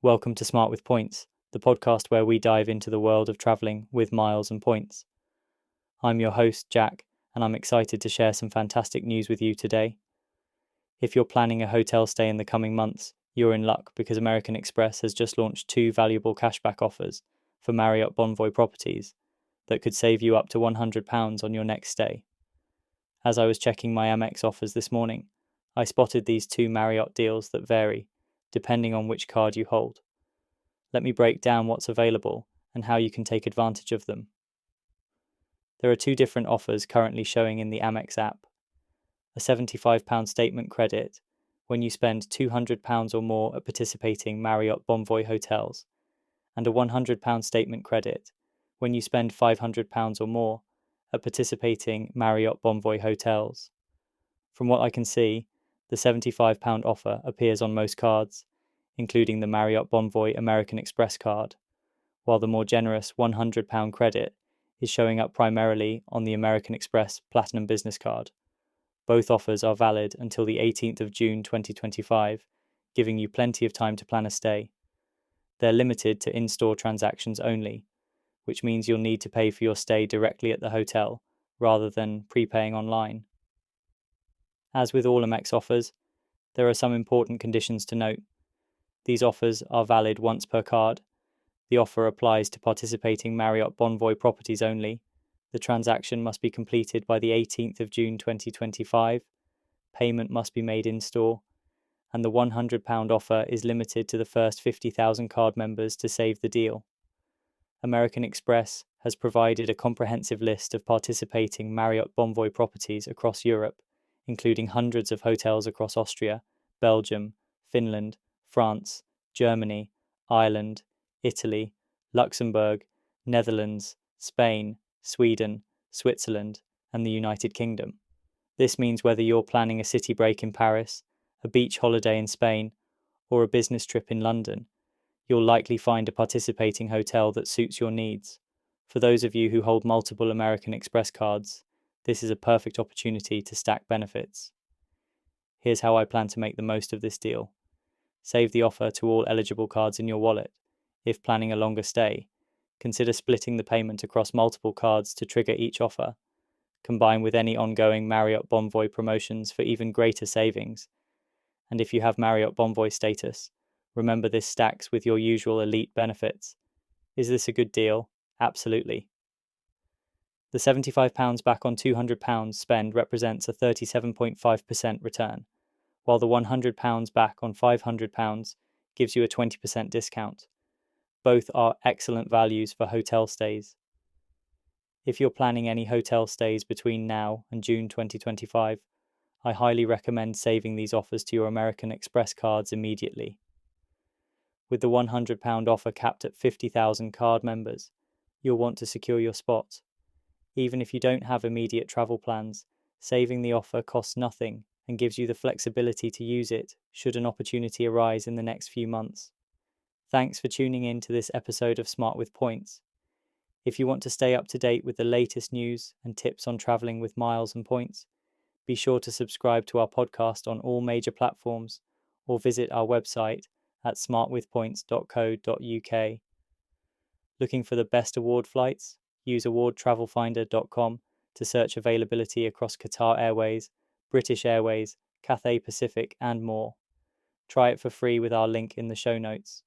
Welcome to Smart with Points, the podcast where we dive into the world of traveling with miles and points. I'm your host, Jack, and I'm excited to share some fantastic news with you today. If you're planning a hotel stay in the coming months, you're in luck because American Express has just launched 2 valuable cashback offers for Marriott Bonvoy properties that could save you up to £100 on your next stay. As I was checking my Amex offers this morning, I spotted these 2 Marriott deals that vary depending on which card you hold. Let me break down what's available and how you can take advantage of them. There are 2 different offers currently showing in the Amex app. A £75 statement credit when you spend £200 or more at participating Marriott Bonvoy hotels, and a £100 statement credit when you spend £500 or more at participating Marriott Bonvoy hotels. From what I can see, the £75 offer appears on most cards, including the Marriott Bonvoy American Express card, while the more generous £100 credit is showing up primarily on the American Express Platinum Business card. Both offers are valid until the 18th of June 2025, giving you plenty of time to plan a stay. They're limited to in-store transactions only, which means you'll need to pay for your stay directly at the hotel rather than prepaying online. As with all Amex offers, there are some important conditions to note. These offers are valid once per card. The offer applies to participating Marriott Bonvoy properties only. The transaction must be completed by the 18th of June 2025. Payment must be made in-store. And the £100 offer is limited to the first 50,000 card members to save the deal. American Express has provided a comprehensive list of participating Marriott Bonvoy properties across Europe, including hundreds of hotels across Austria, Belgium, Finland, France, Germany, Ireland, Italy, Luxembourg, Netherlands, Spain, Sweden, Switzerland, and the United Kingdom. This means whether you're planning a city break in Paris, a beach holiday in Spain, or a business trip in London, you'll likely find a participating hotel that suits your needs. For those of you who hold multiple American Express cards, this is a perfect opportunity to stack benefits. Here's how I plan to make the most of this deal. Save the offer to all eligible cards in your wallet. If planning a longer stay, consider splitting the payment across multiple cards to trigger each offer. Combine with any ongoing Marriott Bonvoy promotions for even greater savings. And if you have Marriott Bonvoy status, remember this stacks with your usual elite benefits. Is this a good deal? Absolutely. The £75 back on £200 spend represents a 37.5% return, while the £100 back on £500 gives you a 20% discount. Both are excellent values for hotel stays. If you're planning any hotel stays between now and June 2025, I highly recommend saving these offers to your American Express cards immediately. With the £100 offer capped at 50,000 card members, you'll want to secure your spot. Even if you don't have immediate travel plans, saving the offer costs nothing and gives you the flexibility to use it should an opportunity arise in the next few months. Thanks for tuning in to this episode of Smart with Points. If you want to stay up to date with the latest news and tips on traveling with miles and points, be sure to subscribe to our podcast on all major platforms or visit our website at smartwithpoints.co.uk. Looking for the best award flights? Use awardtravelfinder.com to search availability across Qatar Airways, British Airways, Cathay Pacific, and more. Try it for free with our link in the show notes.